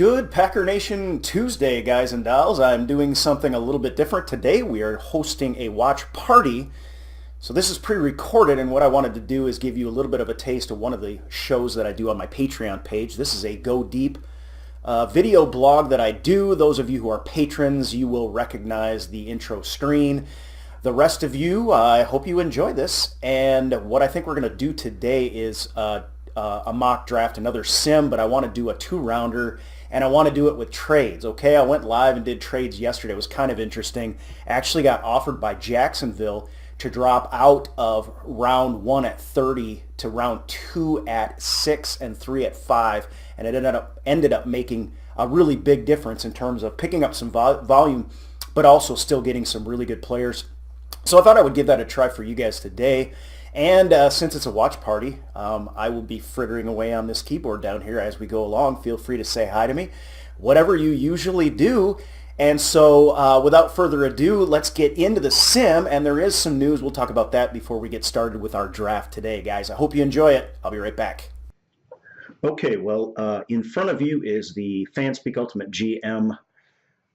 Good Packer Nation Tuesday, guys and dolls. I'm doing something a little bit different. Today we are hosting a watch party. So this is pre-recorded, and what I wanted to do is give you a little bit of a taste of one of the shows that I do on my Patreon page. This is a Go Deep video blog that I do. Those of you who are patrons, you will recognize the intro screen. The rest of you, I hope you enjoy this. And what I think we're going to do today is a mock draft, another sim, but I want to do a two-rounder, and I want to do it with trades, okay? I went live and did trades yesterday. It was kind of interesting. I actually got offered by Jacksonville to drop out of round 1 at 30 to round 2 at 6 and 3 at 5, and it ended up making a really big difference in terms of picking up some volume, but also still getting some really good players. So I thought I would give that a try for you guys today. And since it's a watch party, I will be frittering away on this keyboard down here as we go along. Feel free to say hi to me, whatever you usually do. And so without further ado, let's get into the sim. And there is some news. We'll talk about that before we get started with our draft today, guys. I hope you enjoy it. I'll be right back. Okay, well, in front of you is the FanSpeak Ultimate GM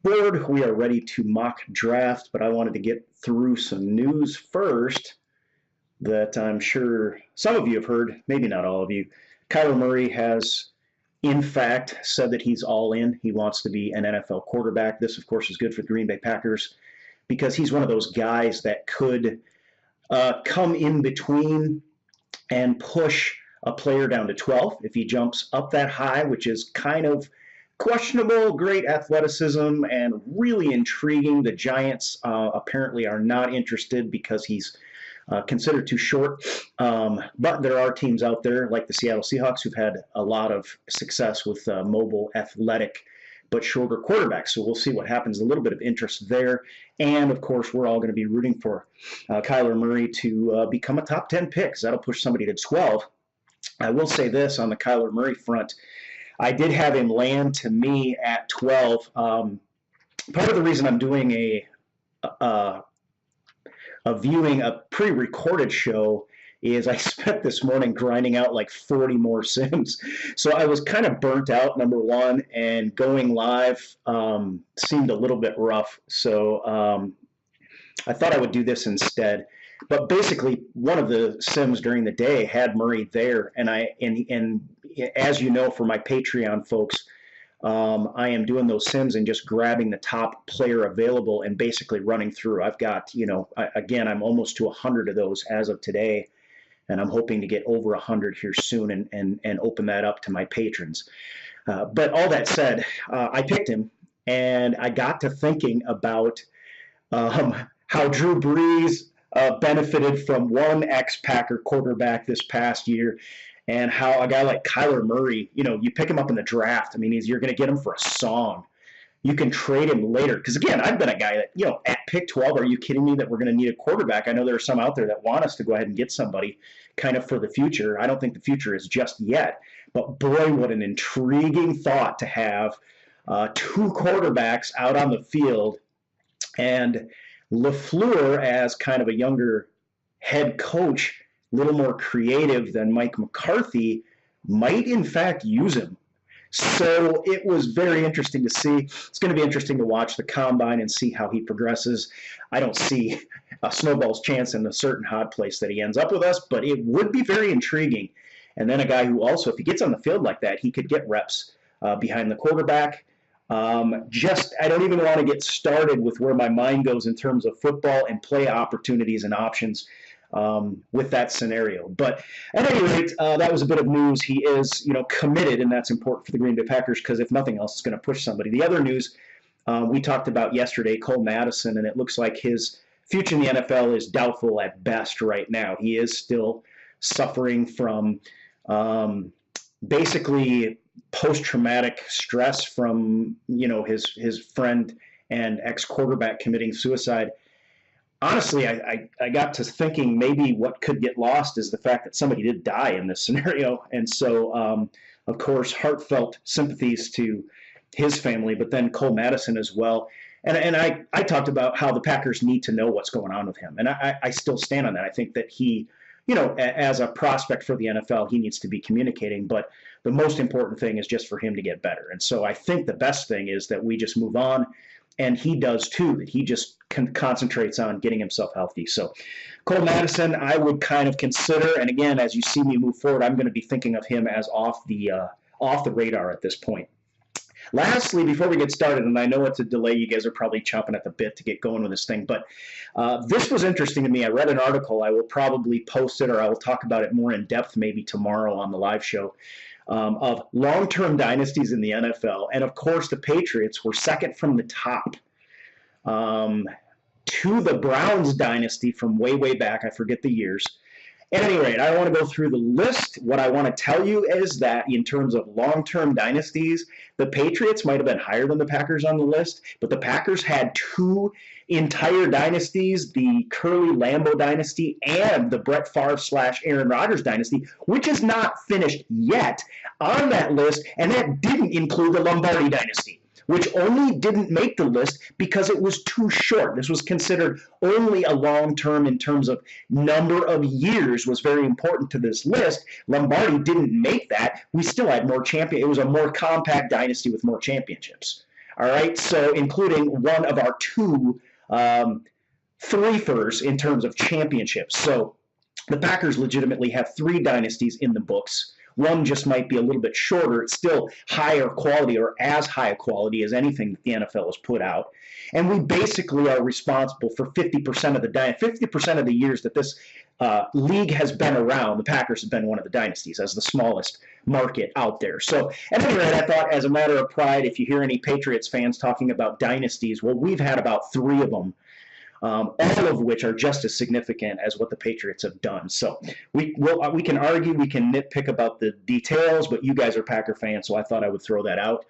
board. We are ready to mock draft, but I wanted to get through some news first that I'm sure some of you have heard, maybe not all of you. Kyler Murray has, in fact, said that he's all in. He wants to be an NFL quarterback. This, of course, is good for the Green Bay Packers because he's one of those guys that could come in between and push a player down to 12 if he jumps up that high, which is kind of questionable. Great athleticism and really intriguing. The Giants apparently are not interested because he's considered too short, but there are teams out there like the Seattle Seahawks who've had a lot of success with mobile, athletic, but shorter quarterbacks. So we'll see what happens. A little bit of interest there. And, of course, we're all going to be rooting for Kyler Murray to become a top 10 pick because that'll push somebody to 12. I will say this on the Kyler Murray front. I did have him land to me at 12. Part of the reason I'm doing a viewing a pre-recorded show is I spent this morning grinding out like 40 more sims. So I was kind of burnt out, number one, and going live seemed a little bit rough. So I thought I would do this instead. But basically, one of the sims during the day had Murray there, and as you know, for my Patreon folks, I am doing those sims and just grabbing the top player available and basically running through. I've got, again, I'm almost to 100 of those as of today, and I'm hoping to get over 100 here soon and open that up to my patrons. But all that said, I picked him, and I got to thinking about how Drew Brees benefited from one ex-Packer quarterback this past year, and how a guy like Kyler Murray, you pick him up in the draft. I mean, you're going to get him for a song. You can trade him later. Because, again, I've been a guy that, at pick 12, are you kidding me that we're going to need a quarterback? I know there are some out there that want us to go ahead and get somebody kind of for the future. I don't think the future is just yet. But, boy, what an intriguing thought to have two quarterbacks out on the field. And LaFleur, as kind of a younger head coach, a little more creative than Mike McCarthy, might in fact use him. So it was very interesting to see. It's going to be interesting to watch the combine and see how he progresses. I don't see a snowball's chance in a certain hot place that he ends up with us, but it would be very intriguing. And then a guy who also, if he gets on the field like that, he could get reps behind the quarterback. I don't even want to get started with where my mind goes in terms of football and play opportunities and options with that scenario. But at any rate, that was a bit of news. He is, committed, and that's important for the Green Bay Packers because if nothing else, it's going to push somebody. The other news we talked about yesterday, Cole Madison, and it looks like his future in the NFL is doubtful at best right now. He is still suffering from basically post-traumatic stress from, his friend and ex-quarterback committing suicide. Honestly, I got to thinking maybe what could get lost is the fact that somebody did die in this scenario. And so, of course, heartfelt sympathies to his family, but then Cole Madison as well. And I talked about how the Packers need to know what's going on with him. And I still stand on that. I think that he as a prospect for the NFL, he needs to be communicating. But the most important thing is just for him to get better. And so I think the best thing is that we just move on. And he does too, that he just concentrates on getting himself healthy. So Cole Madison, I would kind of consider, and again, as you see me move forward, I'm going to be thinking of him as off the radar at this point. Lastly, before we get started, and I know it's a delay, you guys are probably chomping at the bit to get going with this thing, but this was interesting to me. I read an article. I will probably post it, or I will talk about it more in depth maybe tomorrow on the live show, of long-term dynasties in the NFL. And, of course, the Patriots were second from the top to the Browns dynasty from way, way back. I forget the years. At any rate, I don't want to go through the list. What I want to tell you is that in terms of long-term dynasties, the Patriots might have been higher than the Packers on the list, but the Packers had two entire dynasties, the Curly Lambeau dynasty and the Brett Favre / Aaron Rodgers dynasty, which is not finished yet on that list, and that didn't include the Lombardi dynasty, which only didn't make the list because it was too short. This was considered only a long-term in terms of number of years was very important to this list. Lombardi didn't make that. We still had more champions. It was a more compact dynasty with more championships. All right, so including one of our two threefers in terms of championships. So the Packers legitimately have three dynasties in the books. One just might be a little bit shorter. It's still higher quality, or as high a quality as anything that the NFL has put out. And we basically are responsible for 50% of the 50% of the years that this league has been around. The Packers have been one of the dynasties as the smallest market out there. So at any rate, I thought as a matter of pride, if you hear any Patriots fans talking about dynasties, well, we've had about three of them. All of which are just as significant as what the Patriots have done. So we can argue, we can nitpick about the details, but you guys are Packer fans, so I thought I would throw that out.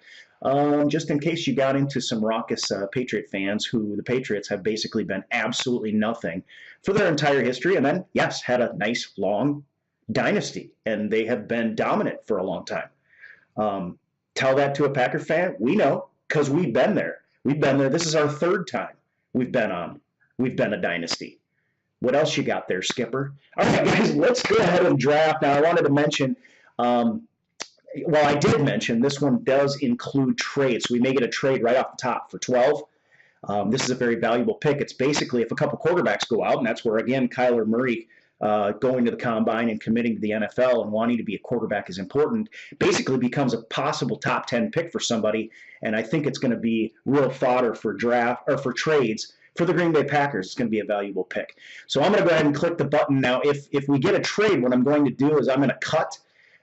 Just in case you got into some raucous Patriot fans, who the Patriots have basically been absolutely nothing for their entire history, and then, yes, had a nice, long dynasty, and they have been dominant for a long time. Tell that to a Packer fan? We know, because we've been there. We've been there. This is our third time we've been a dynasty. What else you got there, Skipper? All right, guys, let's go ahead and draft. Now, I wanted to mention, I did mention this one does include trades. So we may get a trade right off the top for 12. This is a very valuable pick. It's basically if a couple quarterbacks go out, and that's where, again, Kyler Murray going to the combine and committing to the NFL and wanting to be a quarterback is important, basically becomes a possible top 10 pick for somebody. And I think it's going to be real fodder for draft or for trades. For the Green Bay Packers, it's going to be a valuable pick. So I'm going to go ahead and click the button now. If we get a trade, what I'm going to do is I'm going to cut.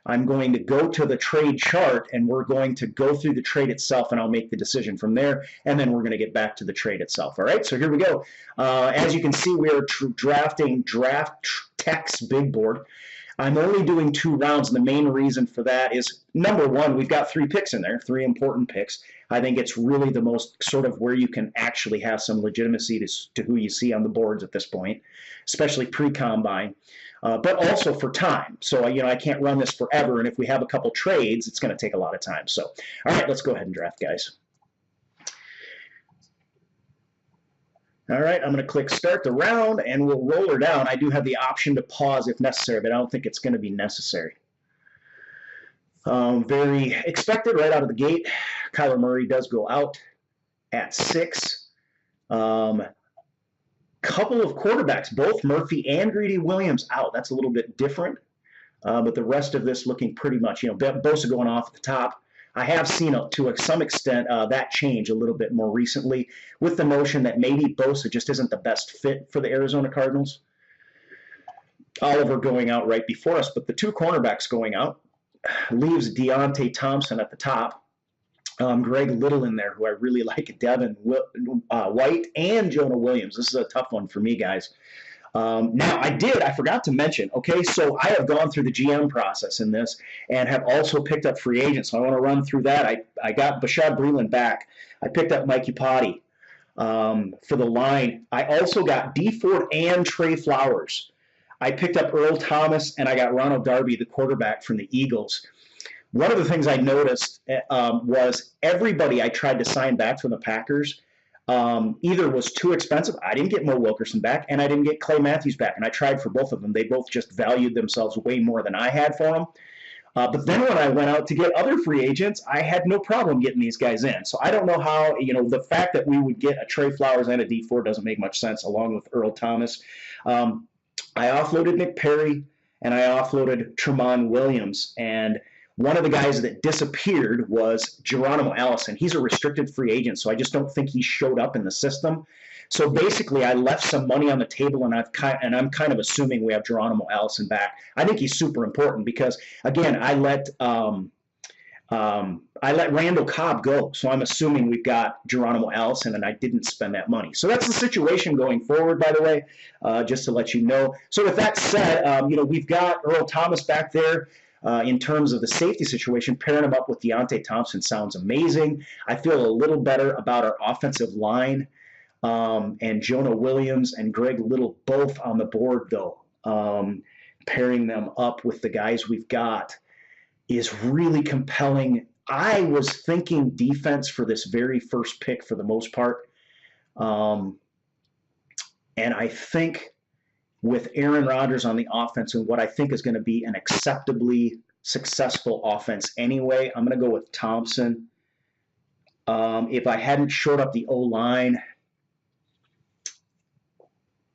I'm going to go to the trade chart, and we're going to go through the trade itself, and I'll make the decision from there, and then we're going to get back to the trade itself. All right, so here we go. As you can see, we are drafting Draft Text Big Board. I'm only doing 2 rounds, and the main reason for that is, number one, we've got 3 picks in there, 3 important picks. I think it's really the most sort of where you can actually have some legitimacy to who you see on the boards at this point, especially pre-combine, but also for time. So, I can't run this forever, and if we have a couple trades, it's going to take a lot of time. So, all right, let's go ahead and draft, guys. All right, I'm going to click start the round, and we'll roll her down. I do have the option to pause if necessary, but I don't think it's going to be necessary. Very expected right out of the gate. Kyler Murray does go out at 6. Couple of quarterbacks, both Murphy and Greedy Williams out. That's a little bit different, but the rest of this looking pretty much, Bosa going off at the top. I have seen, to some extent, that change a little bit more recently with the notion that maybe Bosa just isn't the best fit for the Arizona Cardinals. Oliver going out right before us, but the 2 cornerbacks going out leaves Deontay Thompson at the top. Greg Little in there, who I really like, Devin White, and Jonah Williams. This is a tough one for me, guys. Now, I forgot to mention, okay, so I have gone through the GM process in this and have also picked up free agents. So I want to run through that. I got Bashad Breeland back. I picked up Mike Iupati for the line. I also got Dee Ford and Trey Flowers. I picked up Earl Thomas, and I got Ronald Darby, the quarterback from the Eagles. One of the things I noticed was everybody I tried to sign back from the Packers, Either was too expensive. I didn't get Mo Wilkerson back, and I didn't get Clay Matthews back. And I tried for both of them. They both just valued themselves way more than I had for them. But then when I went out to get other free agents, I had no problem getting these guys in. So I don't know how, the fact that we would get a Trey Flowers and a D4 doesn't make much sense, along with Earl Thomas. I offloaded Nick Perry, and I offloaded Tramon Williams. And one of the guys that disappeared was Geronimo Allison. He's a restricted free agent, so I just don't think he showed up in the system. So basically, I left some money on the table, and I'm kind of assuming we have Geronimo Allison back. I think he's super important because, again, I let Randall Cobb go, so I'm assuming we've got Geronimo Allison, and I didn't spend that money. So that's the situation going forward, by the way, just to let you know. So with that said, we've got Earl Thomas back there. In terms of the safety situation, pairing him up with Deontay Thompson sounds amazing. I feel a little better about our offensive line. And Jonah Williams and Greg Little both on the board, though. Pairing them up with the guys we've got is really compelling. I was thinking defense for this very first pick for the most part. And I think with Aaron Rodgers on the offense and what I think is going to be an acceptably successful offense anyway, I'm going to go with Thompson. If I hadn't shored up the O-line,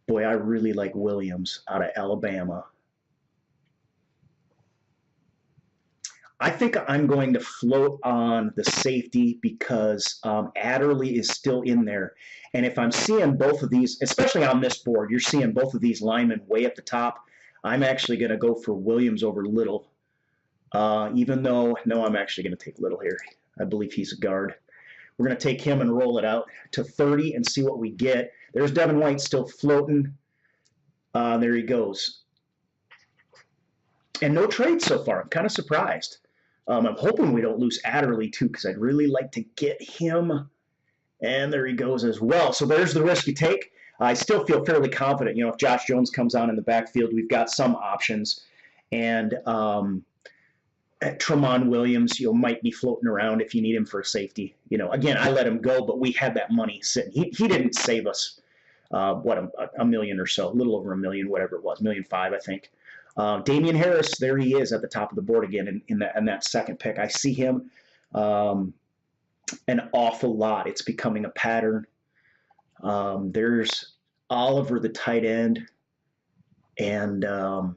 boy, I really like Williams out of Alabama. I think I'm going to float on the safety because Adderley is still in there. And if I'm seeing both of these, especially on this board, you're seeing both of these linemen way at the top, I'm actually going to go for Williams over Little. Even though, no, I'm actually going to take Little here. I believe he's a guard. We're going to take him and roll it out to 30 and see what we get. There's Devin White still floating. There he goes. And no trades so far. I'm kind of surprised. I'm hoping we don't lose Adderley, too, because I'd really like to get him. And there he goes as well. So there's the risk you take. I still feel fairly confident. If Josh Jones comes on in the backfield, we've got some options. And Tramon Williams, might be floating around if you need him for a safety. Again, I let him go, but we had that money sitting. He didn't save us, a million or so, a little over $1 million, whatever it was, $1.5 million, I think. Damian Harris, there he is at the top of the board again in that second pick. I see him an awful lot. It's becoming a pattern. There's Oliver, the tight end, and I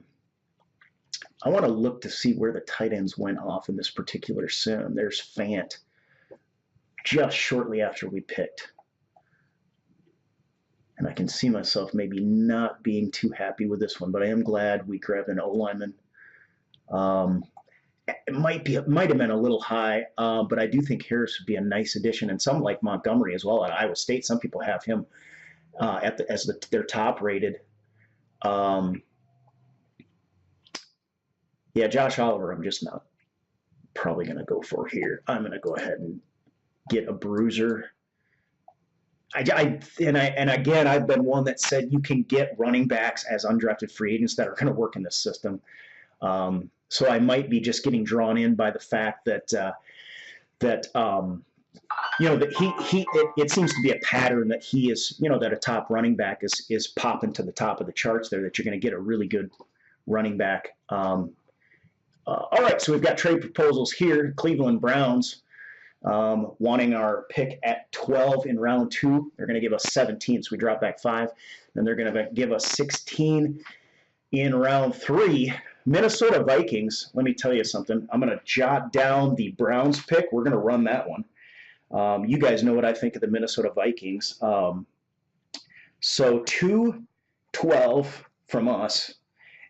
want to look to see where the tight ends went off in this particular sim. There's Fant just shortly after we picked. And I can see myself maybe not being too happy with this one, but I am glad we grabbed an O-lineman. It might have been a little high, but I do think Harris would be a nice addition, and some like Montgomery as well at Iowa State. Some people have him as their top rated. Yeah, Josh Oliver, I'm just not probably going to go for here. I'm going to go ahead and get a bruiser. And again, I've been one that said you can get running backs as undrafted free agents that are going to work in this system. So I might be just getting drawn in by the fact that it seems to be a pattern that he is, that a top running back is popping to the top of the charts there, that you're going to get a really good running back. All right, so we've got trade proposals here. Cleveland Browns wanting our pick at 12 in round 2. They're going to give us 17, so we drop back 5. Then they're going to give us 16 in round 3. Minnesota Vikings, let me tell you something. I'm going to jot down the Browns pick. We're going to run that one. You guys know what I think of the Minnesota Vikings. So 2-12 from us.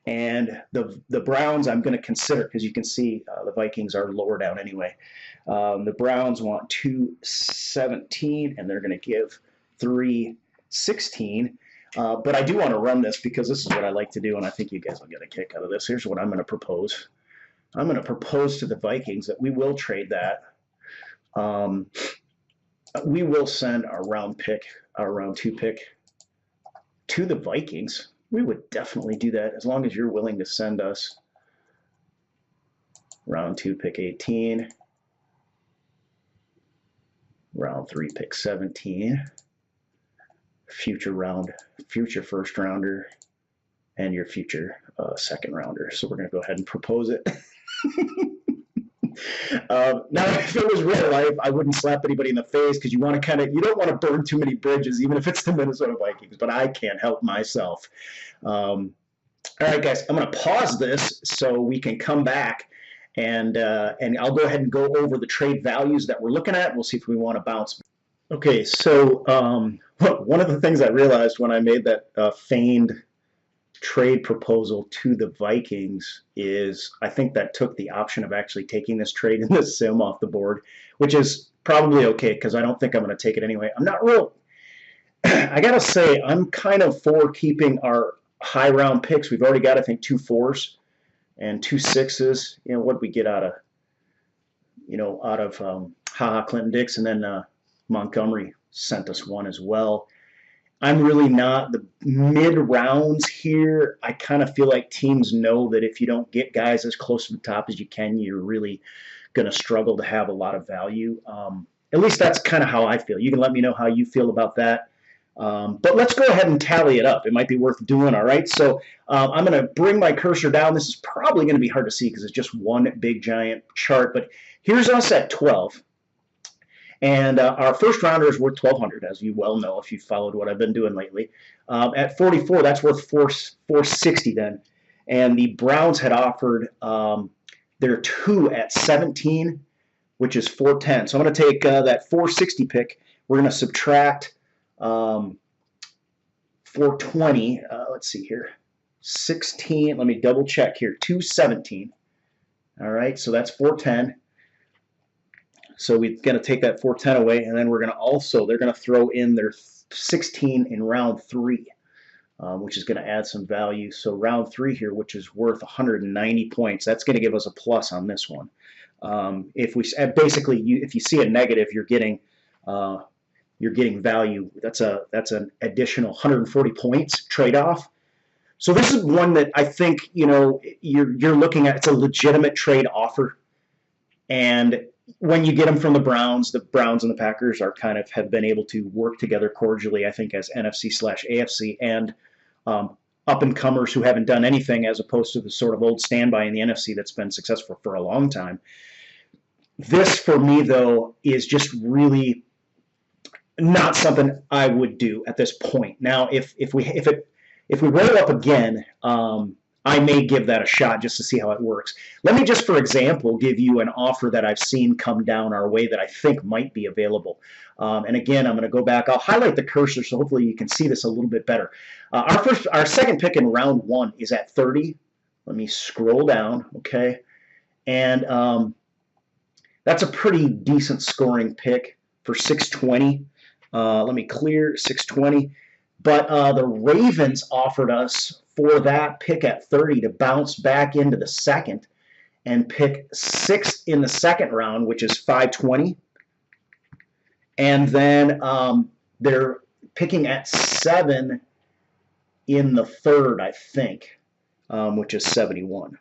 And the Browns I'm going to consider, because you can see the Vikings are lower down anyway. The Browns want 2-17, and they're going to give 3-16. But I do want to run this because this is what I like to do, and I think you guys will get a kick out of this. Here's what I'm going to propose. I'm going to propose to the Vikings that we will trade that. We will send our round 2 pick to the Vikings. We would definitely do that as long as you're willing to send us round 2 pick 18, round 3 pick 17. future first rounder, and your future second rounder. So we're going to go ahead and propose it. Now, if it was real life, I wouldn't slap anybody in the face because you don't want to burn too many bridges, even if it's the Minnesota Vikings. But I can't help myself. All right, guys, I'm going to pause this so we can come back, and I'll go ahead and go over the trade values that we're looking at. We'll see if we want to bounce. Okay, so one of the things I realized when I made that feigned trade proposal to the Vikings is I think that took the option of actually taking this trade in the sim off the board, which is probably okay because I don't think I'm going to take it anyway. I'm not real. I got to say, I'm kind of for keeping our high round picks. We've already got, I think, 2 4s and 2 6s. You know, what did we get out of Clinton Dix, and then Montgomery sent us one as well. I'm really not the mid rounds here. I kind of feel like teams know that if you don't get guys as close to the top as you can, you're really going to struggle to have a lot of value. At least that's kind of how I feel. You can let me know how you feel about that. But let's go ahead and tally it up. It might be worth doing, all right? So I'm going to bring my cursor down. This is probably going to be hard to see because it's just one big giant chart. But here's us at 12. And our first rounder is worth 1,200, as you well know if you've followed what I've been doing lately. At 44, that's worth 460 then. And the Browns had offered their 2 at 17, which is 410. So I'm going to take that 460 pick. We're going to subtract 420. Let's see here. 16. Let me double check here. 217. All right, so that's 410. So we're going to take that 410 away, and then they're going to throw in their 16 in round 3, which is going to add some value. So round 3 here, which is worth 190 points, that's going to give us a plus on this one. If you see a negative, you're getting value. That's an additional 140 points trade-off. So this is one that I think you're looking at. It's a legitimate trade offer, and when you get them from the Browns and the Packers have been able to work together cordially, I think, as NFC/AFC and up-and-comers who haven't done anything, as opposed to the sort of old standby in the NFC that's been successful for a long time. This, for me, though, is just really not something I would do at this point. Now, if we roll up again, I may give that a shot just to see how it works. Let me just, for example, give you an offer that I've seen come down our way that I think might be available. And again, I'm going to go back. I'll highlight the cursor so hopefully you can see this a little bit better. Our second pick in round 1 is at 30. Let me scroll down, okay? And that's a pretty decent scoring pick for 620. Let me clear 620. But the Ravens offered us for that pick at 30 to bounce back into the second and pick 6th in the second round, which is 520. And then they're picking at 7 in the third, I think, which is 71.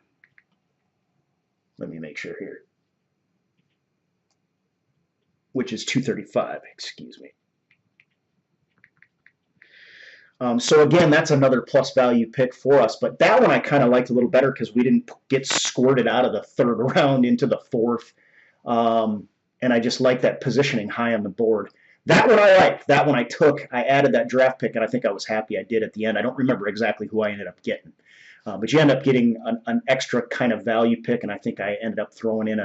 Let me make sure here. Which is 235, excuse me. So again, that's another plus value pick for us. But that one I kind of liked a little better because we didn't get squirted out of the third round into the fourth. And I just like that positioning high on the board. That one I liked. That one I took. I added that draft pick, and I think I was happy I did at the end. I don't remember exactly who I ended up getting. But you end up getting an extra kind of value pick, and I think I ended up throwing in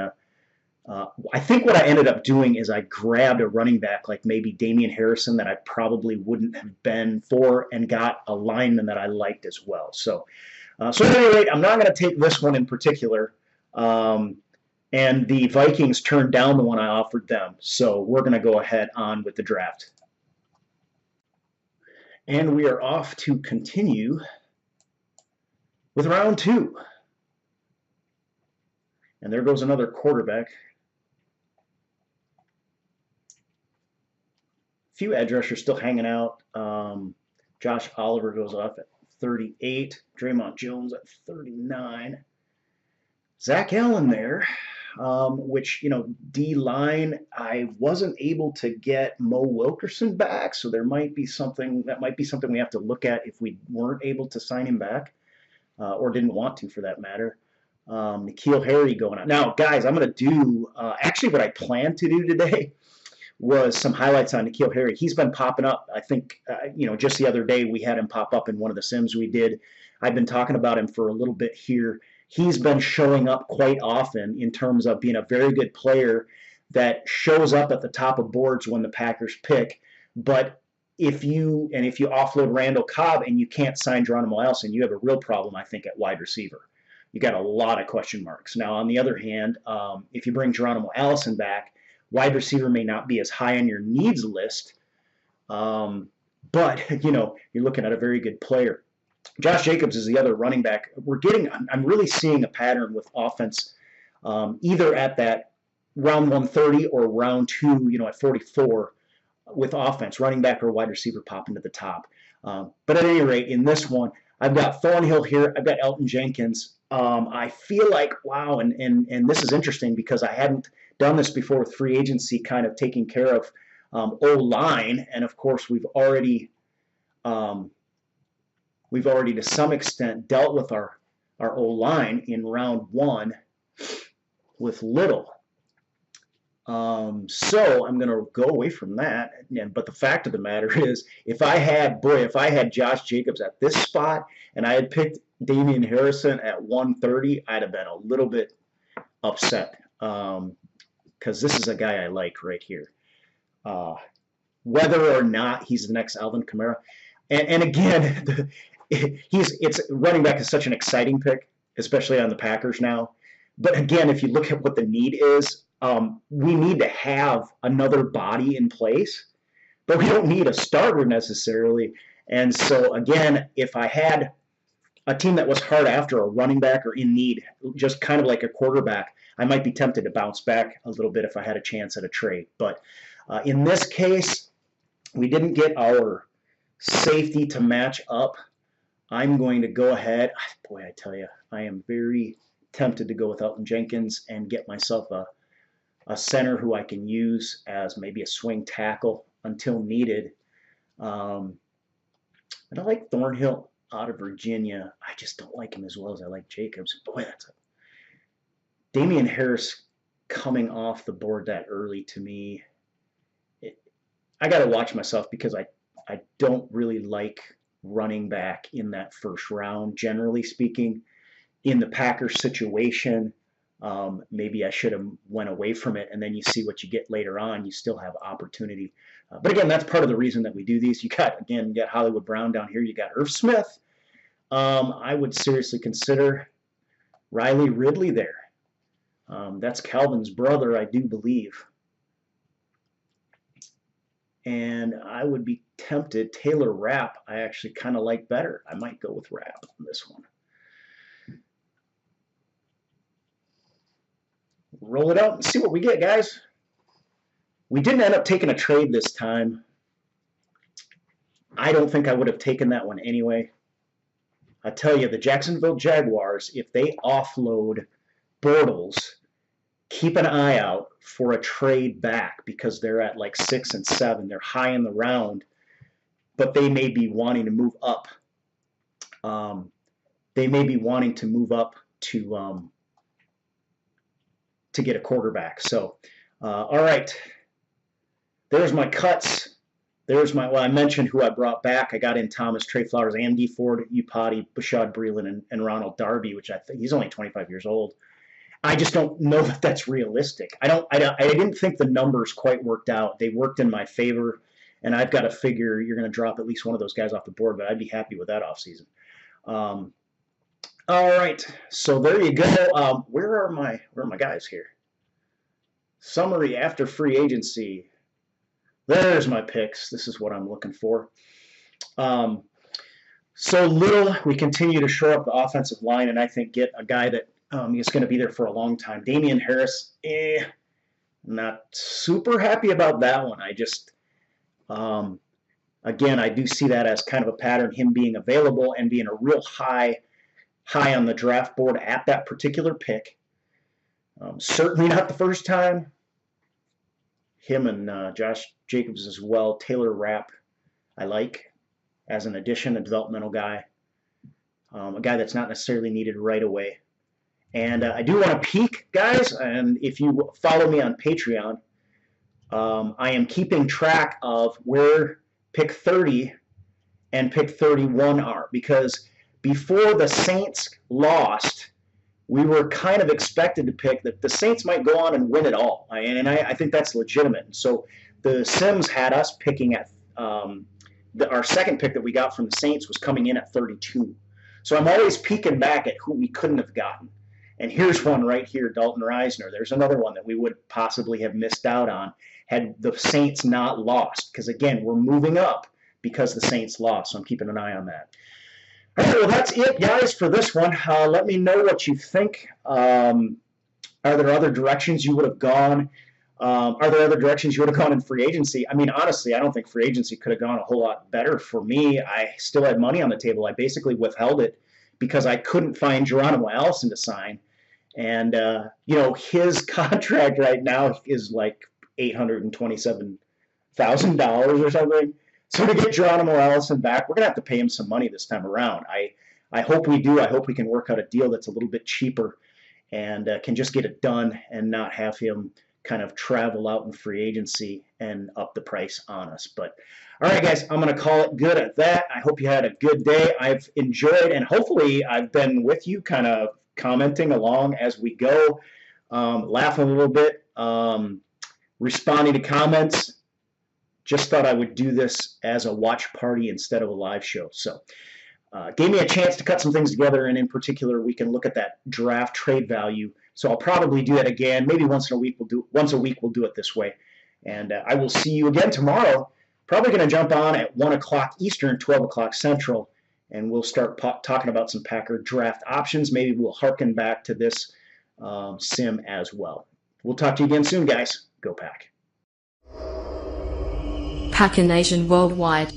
I think what I ended up doing is I grabbed a running back like maybe Damian Harrison that I probably wouldn't have been for, and got a lineman that I liked as well. So at any rate, I'm not going to take this one in particular. And the Vikings turned down the one I offered them. So we're going to go ahead on with the draft. And we are off to continue with round 2. And there goes another quarterback. Few edge rushers still hanging out. Josh Oliver goes off at 38. Draymond Jones at 39. Zach Allen there, which, D-line, I wasn't able to get Mo Wilkerson back, so there might be something we have to look at if we weren't able to sign him back, or didn't want to for that matter. N'Keal Harry going on. Now, guys, I'm going to do, actually what I planned to do today was some highlights on N'Keal Harry. He's been popping up. I think, just the other day we had him pop up in one of the sims we did. I've been talking about him for a little bit here. He's been showing up quite often in terms of being a very good player that shows up at the top of boards when the Packers pick. But if you offload Randall Cobb and you can't sign Geronimo Allison, you have a real problem, I think, at wide receiver. You got a lot of question marks. Now, on the other hand, if you bring Geronimo Allison back, wide receiver may not be as high on your needs list, but you're looking at a very good player. Josh Jacobs is the other running back. I'm really seeing a pattern with offense, either at that round 130 or round 2, at 44, with offense, running back or wide receiver popping to the top. But at any rate, in this one, I've got Thornhill here. I've got Elton Jenkins. I feel like, wow, and this is interesting because I hadn't done this before with free agency, kind of taking care of O-line, and of course we've already to some extent dealt with our O-line in round 1 with Little. So I'm going to go away from that. But the fact of the matter is, if I had Josh Jacobs at this spot and I had picked Damian Harrison at 130, I'd have been a little bit upset, because this is a guy I like right here. Whether or not he's the next Alvin Kamara, and again, running back is such an exciting pick, especially on the Packers now. But again, if you look at what the need is, we need to have another body in place, but we don't need a starter necessarily. And so again, if I had a team that was hard after a running back or in need, just kind of like a quarterback, I might be tempted to bounce back a little bit if I had a chance at a trade. But in this case, we didn't get our safety to match up. I'm going to go ahead. Boy, I tell you, I am very tempted to go with Elton Jenkins and get myself a center who I can use as maybe a swing tackle until needed. And I like Thornhill out of Virginia. I just don't like him as well as I like Jacobs. Boy, Damian Harris coming off the board that early to me. I got to watch myself because I don't really like running back in that first round, generally speaking. In the Packers situation, maybe I should have went away from it, and then you see what you get later on. You still have opportunity. But again, that's part of the reason that we do these. You got Hollywood Brown down here. You got Irv Smith. I would seriously consider Riley Ridley there. That's Calvin's brother, I do believe. And I would be tempted. Taylor Rapp, I actually kind of like better. I might go with Rapp on this one. Roll it out and see what we get, guys. We didn't end up taking a trade this time. I don't think I would have taken that one anyway. I tell you, the Jacksonville Jaguars, if they offload Bortles, keep an eye out for a trade back because they're at like 6 and 7. They're high in the round, but they may be wanting to move up. They may be wanting to move up to get a quarterback. So, all right. There's my cuts. I mentioned who I brought back. I got in Thomas, Trey Flowers, Andy Ford, Upati, Bashad Breeland, and Ronald Darby, which I think he's only 25 years old. I just don't know that that's realistic. I didn't think the numbers quite worked out. They worked in my favor, and I've got to figure you're going to drop at least one of those guys off the board, but I'd be happy with that offseason. All right, so there you go. Where are my guys here? Summary after free agency. There's my picks. This is what I'm looking for. So Little, we continue to shore up the offensive line, and I think get a guy that is going to be there for a long time. Damian Harris, not super happy about that one. I just, again, I do see that as kind of a pattern, him being available and being a real high on the draft board at that particular pick. Certainly not the first time. Him and Josh Jacobs as well. Taylor Rapp, I like as an addition, a developmental guy, a guy that's not necessarily needed right away. And I do want to peek, guys, and if you follow me on Patreon, I am keeping track of where pick 30 and pick 31 are, because before the Saints lost, we were kind of expected to pick that the Saints might go on and win it all, and I think that's legitimate. So the Sims had us picking at our second pick that we got from the Saints was coming in at 32. So I'm always peeking back at who we couldn't have gotten. And here's one right here, Dalton Reisner. There's another one that we would possibly have missed out on had the Saints not lost. Because, again, we're moving up because the Saints lost. So I'm keeping an eye on that. All right, well, that's it, guys, for this one. Let me know what you think. Are there other directions you would have gone? Are there other directions you would have gone in free agency? I mean, honestly, I don't think free agency could have gone a whole lot better for me. I still had money on the table. I basically withheld it because I couldn't find Geronimo Allison to sign. And, his contract right now is like $827,000 or something. So to get Geronimo Allison back, we're going to have to pay him some money this time around. I hope we do. I hope we can work out a deal that's a little bit cheaper and can just get it done and not have him kind of travel out in free agency and up the price on us. But all right, guys, I'm going to call it good at that. I hope you had a good day. I've enjoyed, and hopefully I've been with you kind of commenting along as we go, laughing a little bit, responding to comments. Just thought I would do this as a watch party instead of a live show. So gave me a chance to cut some things together, and in particular, we can look at that draft trade value. So I'll probably do that again. Maybe once a week we'll do it this way. And I will see you again tomorrow. Probably going to jump on at 1 o'clock Eastern, 12 o'clock Central, and we'll start talking about some Packer draft options. Maybe we'll harken back to this sim as well. We'll talk to you again soon, guys. Go Pack. Packer Nation worldwide.